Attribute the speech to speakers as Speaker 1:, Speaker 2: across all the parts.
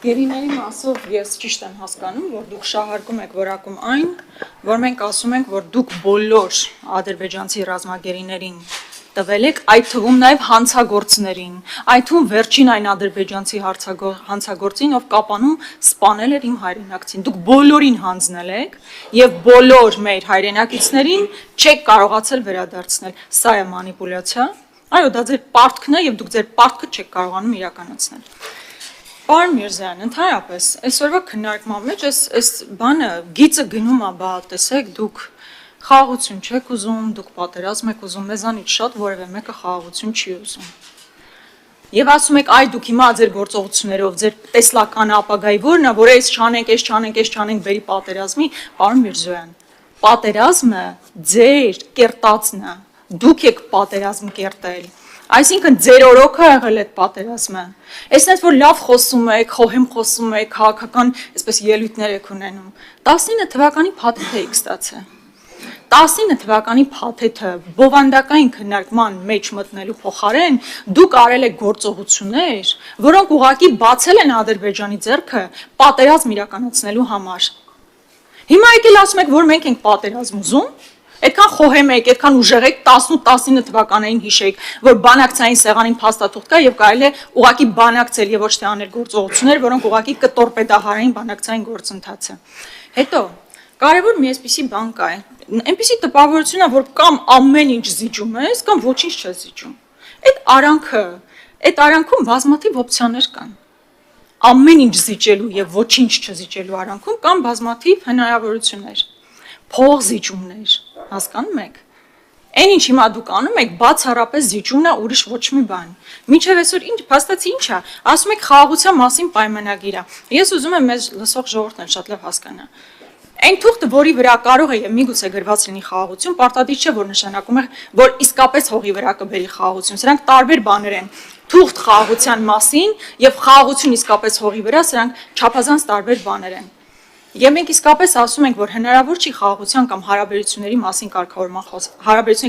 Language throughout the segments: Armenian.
Speaker 1: Գերիների մասով ես ճիշտ եմ հասկանում, որ դուք շահարկում եք որակում այն, որ մենք ասում ենք, որ դուք բոլոր ադրբեջանցի ռազմագերիներին տվել եք, այդ թվում նաև հանցագործներին, այդ թվում վերջին այն ադրբեջանցի հանցագործին, ով Կապանում սպանել էր իմ հայրենակցին։ Դուք բոլորին հանձնել եք եւ բոլոր մեր հայրենակիցներին չեք կարողացել վերադարձնել։ Սա է մանիպուլյացիա։ Այո, դա ձեր պարտքն է եւ դուք ձեր պարտքը չեք կարողանում իրականացնել։ Պարոն Միրզոյան, ընդհանրապես, այսօրվա քննարկման մեջ այս բանը գիծը գնում է, բա տեսեք, դուք խաղաղություն չեք ուզում, դուք պատերազմ եք ուզում, մեզանից շատ որևէ մեկը խաղաղություն չի ուզում։ Եվ ասում եք, այ դուք հիմա ձեր գործողություններով, ձեր տեսլականը ապագայի որն է, որ այս չանենք, բերի պատերազմի, պարոն Միրզոյան, պատերազմը ձեր կերտածն է, դուք եք պատերազմ կերտել։ Այսինքն ձեր օրոքը եղել է պատերազմը։ Այսինքն որ լավ խոսում եք, խոհեմ խոսում եք, քաղաքական այսպես ելույթներ եք ունենում։ 19 թվականի փաթեթը եք ստացել։ 19 թվականի փաթեթը բովանդակային քննարկման մեջ մտնելու փոխարեն դուք արել եք գործողություններ, որոնք ուղղակի բացել են Ադրբեջանի ձեռքը պատերազմ իրականացնելու համար։ Հիմա եկել ասում եք, որ մենք ենք պատերազմ ուզում։ Այդքան խոհեմ եք, այդքան ուժեղ եք, 18-19 թվականներին հիշեք, որ բանակցային սեղանին փաստաթուղթ կա եւ կարելի է ուղղակի բանակցել եւ ոչ թե անել գործողություններ, որոնք ուղղակի կտորպեդահարային բանակցային գործընթացը։ Հետո կարևոր մի այսպիսի բան կա, այնպիսի տպավորություն է, որ կամ ամեն ինչ զիջում ես, կամ ոչինչ չես զիջում։ Այդ արանքում բազմաթիվ օպցիաներ կան։ Ամեն ինչ զիջելու եւ ոչինչ չզիջելու արանքում կան բազմաթիվ հնարավորություններ։ Փող զիջումներ, հասկանում եք։ Այն ինչ հիմա դուք անում եք, բացառապես զիջումն է, ուրիշ ոչ մի բան։ Մինչև այսօր ինչ փաստացի ինչ է, ասում եք խաղաղության մասին պայմանագիր է։ Ես ուզում եմ մեզ լսող ժողովուրդն շատ լավ հասկանա։ Այն թուղթը, որի վրա կարող է եւ միգուցե գրված լինի խաղաղություն, պարտադիր չէ, որ նշանակում է, որ իսկապես հողի վրա կբերի խաղաղություն։ Սրանք տարբեր բաներ են։ Թուղթ խաղաղության մասին եւ խաղաղություն իսկապես հողի վրա, սրանք չափազանց տարբեր բաներ են։ Եվ մենք իսկապես ասում ենք, որ հնարավոր չի խաղաղության կամ հարաբերությունների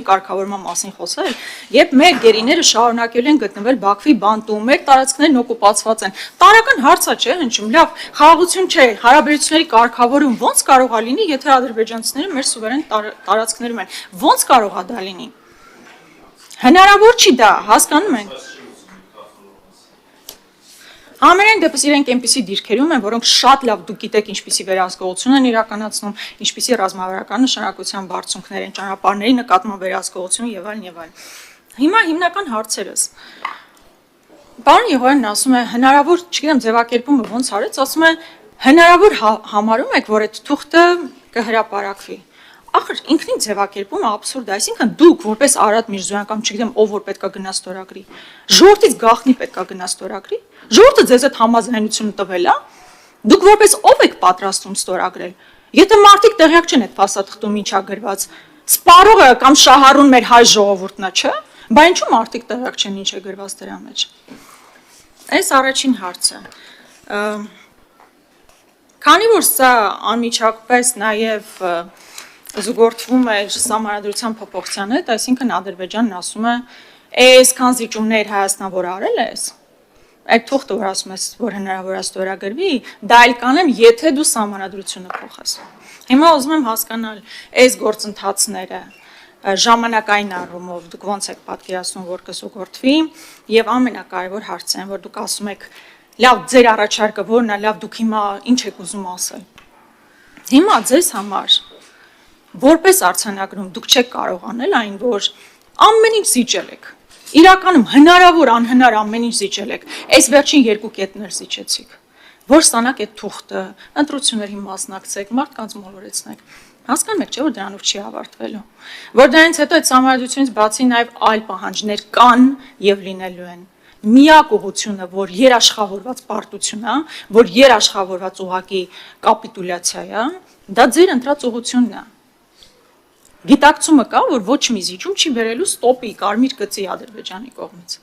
Speaker 1: կարգավորման մասին խոսել, երբ մեր գերիները շարունակել են գտնվել Բաքվի բանտում, մեր տարածքներն օկուպացված են։ Տարական հարց է, չէ՞, հնչում, լավ, խաղաղություն չէ, հարաբերությունների կարգավորում ո՞նց կարող է լինի, եթե ադրբեջանցիները մեր սուվերեն տարածքներում են։ Ո՞նց կարող է դա լինի։ Հնարավոր չի դա, հասկանում ենք։ Ամենայն դեպս իրենք այնպիսի դիրքերում են, որոնք շատ լավ դուք գիտեք ինչպիսի վերահսկողություն են իրականացնում, ինչպիսի ռազմավարական նշանակության բարձունքներ են, ճանապարհների նկատմամբ վերահսկողություն եւ այլն։ Հիմա հիմնական հարցերս։ Պարոն Եղոյանն ասում է, հնարավոր, չգիտեմ ձևակերպումը ոնց արեց, ասում է, հնարավոր համարում եք, որ այդ թուղթը կհրապարակվի։ Ախր ինքնին ձևակերպումը աբսուրդ է, այսինքն դուք որպես Արադ Միրզոյան կամ չգիտեմ ով որ պետքա գնա ստորագրի, ժողովրդից գաղտնի պետքա գնա ստորագրի, ժողովուրդը ձեզ այդ համաձայնությունը տվել է, դուք որպես ով եք պատրաստում ստորագրել, եթե մարդիկ տեղյակ չեն այդ փաստաթղթում ինչ է գրված, սպառողը կամ շահառուն մեր հայ ժողովուրդն է, չէ՞, բա ինչու մարդիկ տեղյակ չեն ինչ է գրված դրա մեջ։ Այս առաջին հարցը։ Քանի որ սա անմիջապես նաև զուգորդվում է սահմանադրության փոփոխության հետ, այսինքն Ադրբեջանն ասում է, այսքան զիջումներ Հայաստան որ արել ես, այդ թուղթը որ ասում ես, որ հնարավոր է ստորագրվի, դա էլ կանեմ, եթե դու սահմանադրությունը փոխես։ Հիմա ուզում եմ հասկանալ այս գործընթացները ժամանակային առումով դուք ոնց եք պատկերացնում, որ կզուգորդվի, եւ ամենակարևոր հարցն է, որ դուք ասում եք, լավ, ձեր առաջարկը որն է, լավ, դուք հիմա ինչ եք ուզում ասել։ Հիմա ձեզ համար որպես արձանագրում դուք չեք կարող անել այն, որ ամեն ինչ զիջել եք։ Իրականում հնարավոր անհնար ամեն ինչ զիջել եք։ Այս վերջին երկու կետներ զիջեցիք։ Որ ստանաք այդ թուղթը, ընտրություններին մասնակցեք, մարդկանց մոլորեցնեք։ Հասկանում եք, չէ՞ որ դրանով չի ավարտվելու։ Որ դրանից հետո այդ համարությունից բացի նաև այլ պահանջներ կան եւ լինելու են։ Միակ ուղղությունը, որ երաշխավորված պարտություն է, որ երաշխավորված ուղակի կապիտուլյացիա է, դա ձեր ընտրած ուղղությունն է։ Գիտակցումը կա, որ ոչ մի զիջում չի բերելու ստոպի կարմիր գծի Ադրբեջանի կողմից։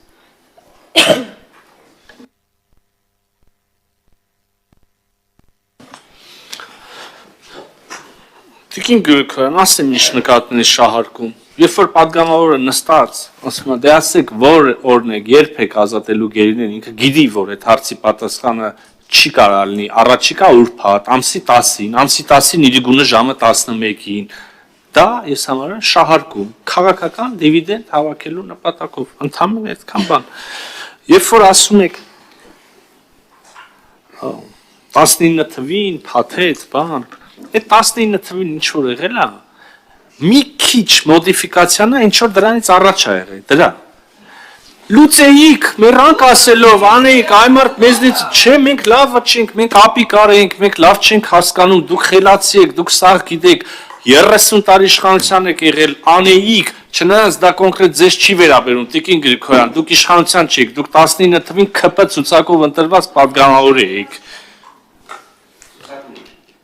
Speaker 2: Տիկին Գրիգորյան, ասեմ ինչ նկատն է շահարկում։ Երբ որ падգամավորը նստած, ասում է, դե ասեք, որ օրն եք, երբ եք ազատելու գերիներին, ինքը գիտի, որ այդ հարցի պատասխանը չի կարող լինի, առաջիկա ուրբաթ, ամսի 10-ին, ամսի 10-ին իր գունը ժամը 11-ին։ Դա ես համարում շահարկում, քաղաքական դիվիդենդ հավաքելու նպատակով, ընդհանրապես այդքան բան։ Երբ որ ասում եք 19 թվին, փաթեթ, բան, այդ 19 թվին ինչ որ եղել է, մի քիչ մոդիֆիկացիան է, ինչ որ դրանից առաջ է եղել, դրա։ Լուծեիք, մեռանք ասելով, անեիք, այ մարդ մեզնից, չէ, մենք լավը չենք, մենք ապիկար ենք, մենք լավ չենք հասկանում, դուք խելացի եք, դուք սաղ գիտեք, 30 տարի իշխանության եք եղել, անեիք, չնայած դա կոնկրետ ձեզ չի վերաբերում, Տիկին Գրիգորյան, դուք իշխանության չեք, դուք 19 թվին ՔՊ ցուցակով ընտրված падգամավոր էիք։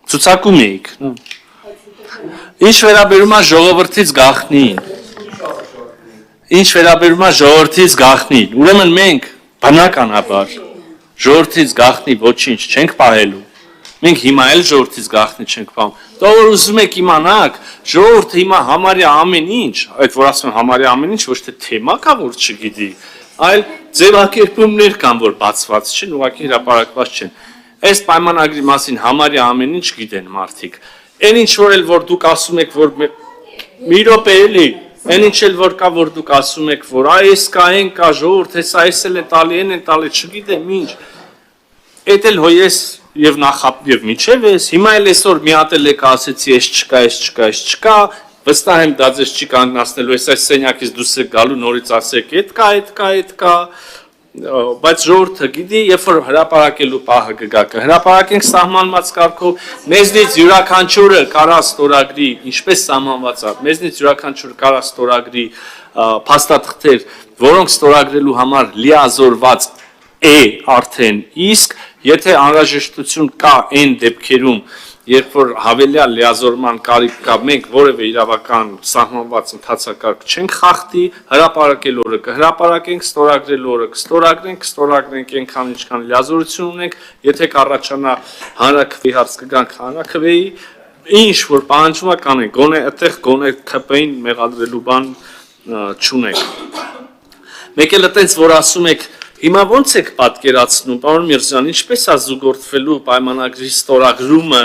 Speaker 2: Ցուցակում էիք։ Ինչ վերաբերում է ժողովրդից գաղտնին։ Ինչ վերաբերում է ժողովրդից գաղտնին։ Ուրեմն մենք բնականաբար ժողովրդից գաղտնի ոչինչ չենք պահելու։ Մենք հիմա էլ ժողովրդից գաղտնի չենք պահում։ Դա որ ուզում եք իմանաք, ժողովուրդը հիմա համարյա ամեն ինչ, այդ որ ասում եմ համարյա ամեն ինչ ոչ թե թեմա կա որ չգիտի, այլ ձևակերպումներ կան որ բացված չեն, ուղղակի հրապարակված չեն։ Այս պայմանագրի մասին համարյա ամեն ինչ գիտեն մարդիկ։ Այն ինչ որ դուք ասում եք որ մի րոպե էլի, այն ինչ որ կա որ դուք ասում եք որ այս կա, այն կա, ժողովուրդ, հեսա այս էլ է տալի, այն է տալի, չգիտեմ ինչ։ Էդ էլ հո ես եւ նախապ եւ միջև ես, հիմա էլ այսօր մի հատ էլ եք ասեցի, այս չկա, այս չկա, այս չկա, վստահ եմ դա ձեզ չի կանգնացնելու, այս սենյակից դուրս եք գալու նորից ասեք, այդ կա, այդ կա, այդ կա, բայց ժողովուրդը գիտի, երբ որ հրապարակելու պահը կգա, կհրապարակենք սահմանված կարգով, մեզնից յուրաքանչյուրը կարա ստորագրի, ինչպես սահմանված է, մեզնից յուրաքանչյուրը կարա ստորագրի փաստաթղթեր, որոնք ստորագրելու համար լիազորված է արդեն իսկ, եթե անհրաժեշտություն կա այն դեպքերում, երբ որ հավելյալ լիազորման կարիք կա, մենք որևէ իրավական սահմանված ընթացակարգ չենք խախտի, հրապարակել օրը կհրապարակենք, ստորագրել օրը կստորագրենք այնքան ինչքան լիազորություն ունենք, եթե կառաջանա հանրաքվեի հարց կգանք հանրաքվեի, ինչ որ պահանջում է կանենք, գոնե այդտեղ գոնե ՔՊ-ին մեղադրելու բան չունենք։ Մեկ էլ այդպես որ ասում եք հիմա ո՞նց եք պատկերացնում, պարոն Միրզյան, ինչպես է զուգորդվելու պայմանագրի ստորագրումը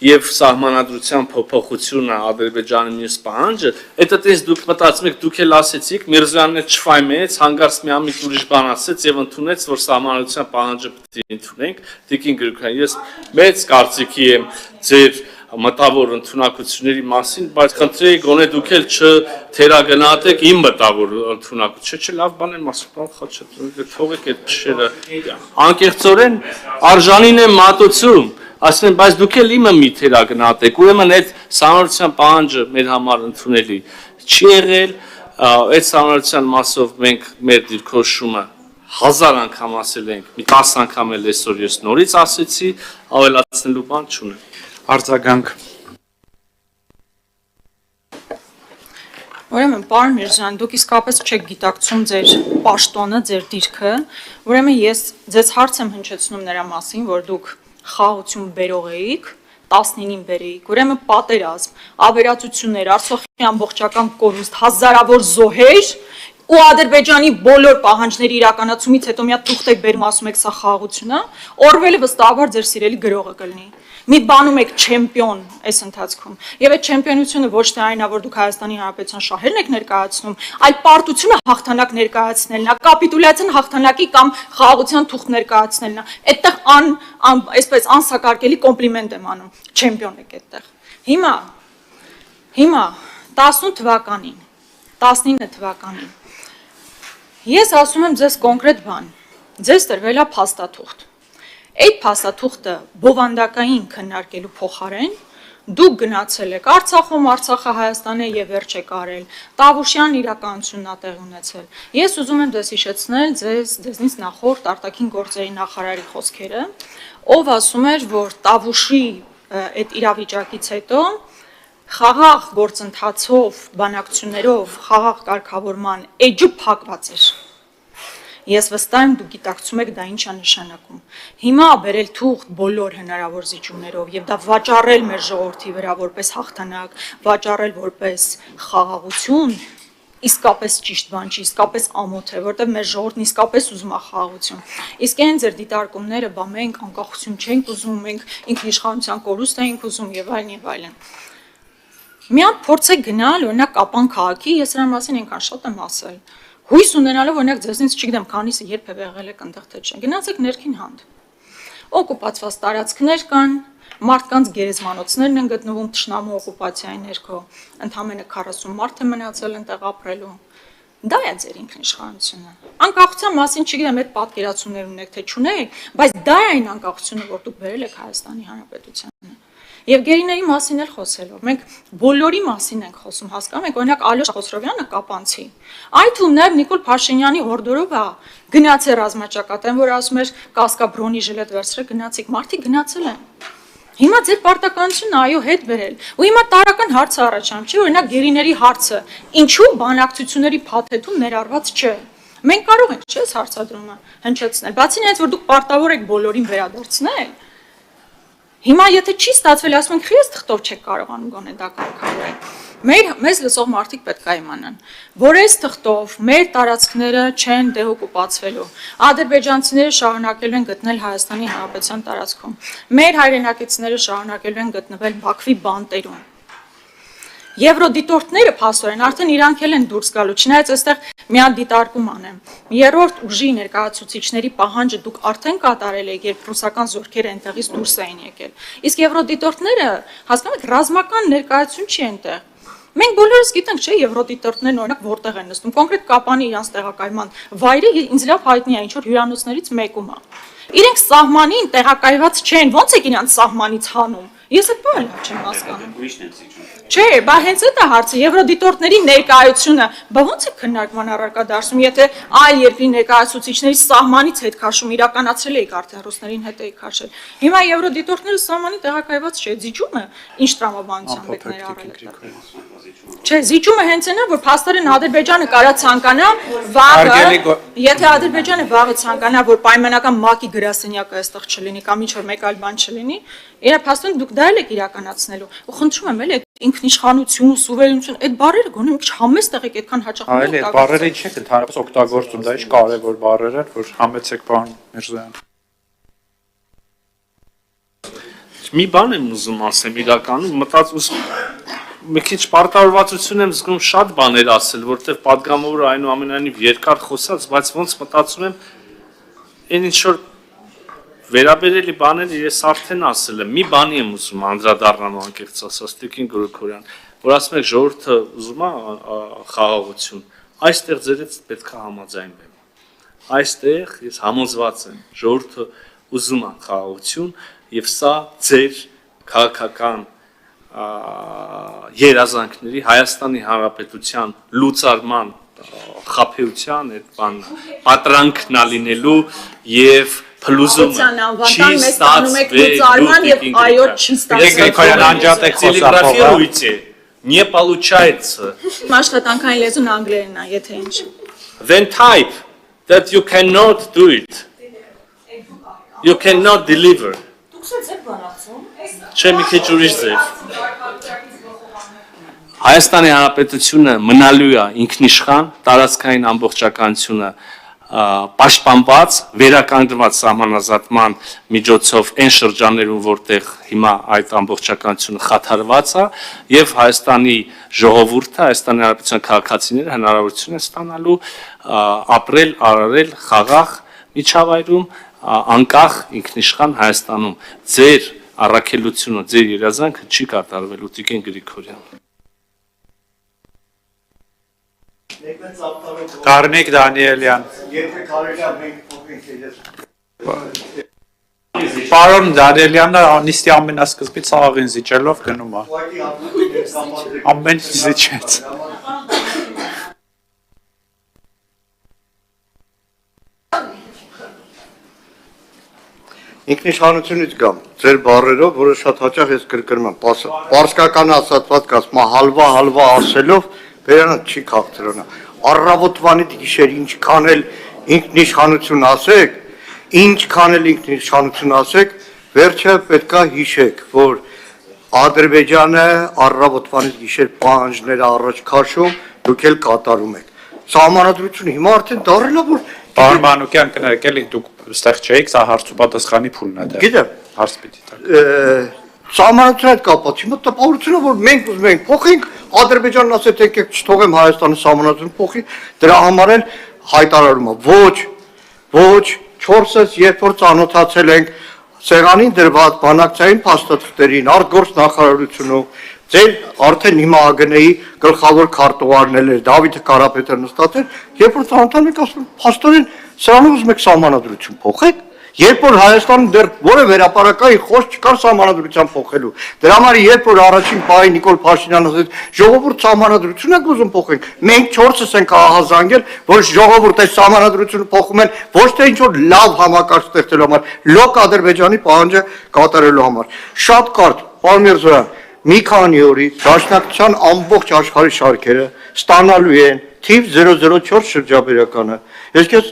Speaker 2: եւ սահմանադրության փոփոխությունը Ադրբեջանի մյուս պահանջը, այդտենց դուք մտածում եք, դուք էլ ասեցիք, Միրզյանն է չֆայմեց, հանգարց մի ամիտ ուրիշ բան ասեց եւ ընդունեց, որ սահմանադրության պահանջը պետք է ընդունենք։ Տիկին Գրիգորյան, ես մեծ կարծիքի եմ ձեր մտավոր ընդունակությունների մասին, բայց խնդրեի գոնե դուք էլ չթերագնահատեք իմ մտավոր ընդունակություն, չէ, լավ բան եմ ասում, խաչը, թողեք այդ փշերը։ Անկեղծորեն արժանին եմ մատուցում, ասում եմ, բայց դուք էլ իմը մի թերագնահատեք, ուրեմն այդ սահմանադրության պահանջը մեր համար ընդունելի չի եղել, այդ սահմանադրության մասով մենք մեր դիրքորոշումը 1000 անգամ ասել ենք, մի 10 անգամ էլ այսօր ես նորից ասեցի, ավելացնելու բան չունեմ։
Speaker 3: Արձագանք։
Speaker 1: Ուրեմն, պարոն Միրզյան, դուք իսկապես չեք գիտակցում ձեր պաշտոնը, ձեր դիրքը, ուրեմն ես ձեզ հարց եմ հնչեցնում նրա մասին, որ դուք խաղաղություն բերող էիք, 19-ին բերեիք, ուրեմն պատերազմ, ավերածություններ, Արցախի ամբողջական կորուստ, հազարավոր զոհեր ու Ադրբեջանի բոլոր պահանջների իրականացումից հետո մի հատ թուղթ եք բերում, ասում եք սա խաղաղություն է, Օրվելը վստահաբար ձեր սիրելի գրողը կլինի։ Մի բանում եք չեմպիոն այս ընթացքում։ Եվ այդ չեմպիոնությունը ոչ թե այն է, որ դուք Հայաստանի Հանրապետության շահերն եք ներկայացնում, այլ պարտությունը հաղթանակ ներկայացնելն է, կապիտուլյացիան հաղթանակի կամ խաղաղության թուղթ ներկայացնելն է։ Այդտեղ այսպես անսակարկելի կոմպլիմենտ եմ անում։ Չեմպիոն եք այդտեղ։ Հիմա 18 թվականին, 19 թվականին ես ասում եմ ձեզ կոնկրետ բան։ Ձեզ տրվել է փաստաթուղթ։ Այդ փաստաթուղթը բովանդակային քննարկելու փոխարեն դուք գնացել եք Արցախում, Արցախը Հայաստան է եւ վերջ եք արել։ Տավուշյան իրականությունն ա տեղ ունեցել։ Ես ուզում եմ դες հիշեցնել ձեզնից նախորդ արտաքին գործերի նախարարի խոսքերը, ով ասում էր, որ Տավուշի այդ իրավիճակից հետո խաղաղ գործընթացով, բանակցություններով, խաղաղ կարգավորման էջը փակված էր։ Ես վստահ եմ դուք գիտակցում եք դա ինչ է նշանակում։ Հիմա բերել թուղթ բոլոր հնարավոր զիջումներով եւ դա վաճառել մեր ժողովրդի վրա որպես հաղթանակ, վաճառել որպես խաղաղություն, իսկապես ճիշտ բան չի, իսկապես ամոթ է, որտեղ մեր ժողովուրդն իսկապես ուզում է խաղաղություն։ Իսկ այն ձեր դիտարկումները, բա մենք անկախություն չենք ուզում, մենք ինքնիշխանության կորուստ ենք ուզում եւ այլն եւ այլն։ Միան փորձեք գնալ, օրինակ Կապան քաղաքի, ես դրա մասին այնքան շատ եմ ասել։ Հույս ունենալով օրինակ ձեզնից չգիտեմ, քանիսը երբևէ եղել եք այնտեղ թե չէ։ Գնացեք ներքին հանդ։ Օկուպացված տարածքներ կան, մարդկանց գերեզմանոցներն են գտնվում թշնամու օկուպացիայի ներքո, ընդամենը 40 մարդ է մնացել այնտեղ ապրելու։ Դա է ձեր ինքնիշխանությունը։ Անկախության մասին չգիտեմ, այդ պատկերացումներ ունեք թե չունեք, բայց դա է այն անկախությունը, որ դուք բերել եք Հայաստանի Հանրապետությանը։ Եվ գերիների մասին էլ խոսելով, մենք բոլորի մասին ենք խոսում, հասկանում եք, օրինակ Ալյոշ Խոսրովյանը կապանցի։ Այդ ու նաև Նիկոլ Փաշինյանի հորդորովը գնացել ռազմաճակատեն, որ ասում էր կասկաբրոնի ժիլետ վերցրեք, գնացիք, մարդիկ գնացել են։ Հիմա ձեր պարտականությունը այո հետ բերել։ Ու հիմա տարական հարցը առաջանում չի, օրինակ գերիների հարցը, ինչու բանակցությունների փաթեթում ներառված չէ։ Մենք կարող ենք, չէ՞, հարցադրումը հնչեցնել։ Բացի նրանից, որ դուք պարտավոր եք բոլորին վերադարձնել։ Հիմա եթե չի ստացվել, ասում ենք, խիստ թղթով չեք կարողանում գոնե դա կարգավորել։ Մեզ լսող մարդիկ պետք է իմանան, որ այս թղթով մեր տարածքները չեն դեօկուպացվելու։ Ադրբեջանցիները շարունակելու են գտնել Հայաստանի Հանրապետության տարածքում։ Մեր հայրենակիցները շարունակելու են գտնվել Բաքվի բանտերում։ Եվրոդիտորդները փաստորեն արդեն իրանք էլ են դուրս գալու, չնայած այստեղ մի հատ դիտարկում անեմ։ Երրորդ ուժի ներկայացուցիչների պահանջը դուք արդեն կատարել եք, երբ ռուսական զորքերը այնտեղից դուրս էին եկել։ Իսկ եվրոդիտորդները, հասկանում եք, ռազմական ներկայացություն չի այնտեղ։ Մենք բոլորս գիտենք, չէ, եվրոդիտորդներն օրինակ որտեղ են նստում, կոնկրետ Կապանի իրանց տեղակայման վայրը ինձ լավ հայտնի է, ինչ որ հյուրանոցներից մեկում է։ Իրենք սահմանին տեղակայված չեն, ոնց եք իրանց սահմանից հանում։ Ես այդ բանը չեմ հասկանում։ Չէ, բա հենց այդ է հարցը, եվրոդիտորդների ներկայությունը, բա ոնց է քննարկման առարկա դարձնում, եթե այլ երկրի ներկայացուցիչների սահմանից հետ քաշում իրականացրել եք արդեն ռուսներին հետ եք քաշել։ Հիմա եվրոդիտորդները սահմանի տեղակայված չէ, զիջումը ինչ տրամաբանությամբ եք ներառել այդտեղ։ Չէ, զիջումը հենց այնա, որ փաստորեն Ադրբեջանը կարա ցանկանա վաղը, եթե Ադրբեջանը վաղը ցանկանա, որ պայմանական ՄԱԿ-ի գրասենյակը այստեղ չլինի կամ ինչ որ մեկ այլ բան չլինի, իրա փաստորեն դուք դա եք իրականացնելու։ Ու խնդրում եմ, էլի ինքնիշխանություն, սուվերենություն, այդ բառերը գոնե մի քիչ համեստ եղեք, այդքան հաճախ։
Speaker 3: Այլ այդ բառերը ինչ եք ընդհանրապես օգտագործում, դա ինչ կարևոր բառեր են, որ համեցեք պարոն Միրզոյան։
Speaker 2: Մի բան եմ ուզում ասեմ, իրականում մի քիչ պարտավորվածություն եմ զգում շատ բաներ ասել, որտեղ պատգամավորը այնուամենայնիվ երկար խոսած, բայց ոնց մտածում եմ, այն ինչ որ վերաբերելի բաները ես արդեն ասել եմ, մի բանի եմ ուզում անդրադառնալ անկեղծ ասած Տիկին Գրիգորյան, որ ասում եք ժողովուրդը ուզում է խաղաղություն, այստեղ ձերից պետք է համաձայնվեմ։ Այստեղ ես համոզված եմ, ժողովուրդը ուզում է խաղաղություն եւ սա ձեր քաղաքական երազանքների Հայաստանի Հանրապետության լուծարման խաբեության այդ բանը պատրանքն ալինելու եւ փլուզումը չի ստացվել не получается.
Speaker 1: Աշխատանքային լեզուն անգլերենն է, եթե ինչ։
Speaker 2: Then type that you cannot do it. You cannot deliver. Չէ, մի քիչ ուրիշ ձև։ Հայաստանի Հանրապետությունը մնալու է ինքնիշխան, տարածքային ամբողջականությունը պաշտպանված, վերականգնված սահմանազատման միջոցով այն շրջաններում, որտեղ հիմա այդ ամբողջականությունը խաթարված է, եւ Հայաստանի ժողովուրդը, Հայաստանի Հանրապետության քաղաքացիները հնարավորություն են ստանալու ապրել, արարել խաղաղ միջավայրում, անկախ ինքնիշխան Հայաստանում։ Ձեր առաքելությունը, ձեր երազանքը չի կատարվելու, Տիկին Գրիգորյան։
Speaker 3: Կարմիկ Դանիելյան։ Պարոն Դանիելյանը նիստի ամենասկզբից աղին զիջելով գնում է։ Ամեն ինչ զիջեց։
Speaker 4: Ինքնիշխանությունից գամ, ձեր բառերով, որը շատ հաճախ ես կրկնում եմ, պարսկական ասացված կասում, հալվա ասելով, վերանալ չի քաղցրոնա, առավոտվանից գիշեր ինչքան էլ ինքնիշխանություն ասեք, ինչքան էլ ինքնիշխանություն ասեք, վերջը պետքա հիշեք, որ Ադրբեջանը առավոտվանից գիշեր պահանջները առաջ քաշում, դուք էլ կատարում եք։ Սահմանադրությունը հիմա արդեն դառել է, որ
Speaker 3: Պարոն Մանուկյան կներեք, էլի դուք ստեղ չէիք, սա հարցու պատասխանի փուլն է դա։
Speaker 4: Գիտեմ։
Speaker 3: Հարց պիտի տաք։
Speaker 4: Սահմանադրության հետ կապված հիմա տպավորությունը, որ մենք ուզում ենք փոխենք, Ադրբեջանն ասել թե եկեք չթողեմ Հայաստանի սահմանադրությունը փոխի, դրա համար էլ հայտարարում է։ Ոչ, 4-ից երբ որ ծանոթացել ենք սեղանին դրված բանակցային փաստաթղթերին, արտգործ նախարարությունում, ձեր արդեն հիմա ԱԳՆ-ի գլխավոր քարտուղարն էր Դավիթ Կարապետյանը նստած էր, երբ որ ծանոթանում եք ասում, փաստորեն սրանով ուզում եք սահմանադրություն փոխեք, երբ որ Հայաստանում դեռ որևէ վերապարակային խոսք չկար սահմանադրության փոխելու։ Դրա համար երբ որ առաջին պահին Նիկոլ Փաշինյանը ասեց, ժողովուրդ սահմանադրություն եք ուզում փոխենք, մենք 4-ս ենք ահազանգել, որ ժողովուրդ այս սահմանադրությունը փոխում են ոչ թե ինչ որ լավ համակարգ ստեղծելու համար, լոկ Ադրբեջանի պահանջը կատարելու համար։ Շատ կարճ, պարոն Միրզոյան, մի քանի օրից Դաշնակցության ամբողջ աշխարհի շարքերը ստանալու են թիվ 004 շրջաբերականը։ Ես քեզ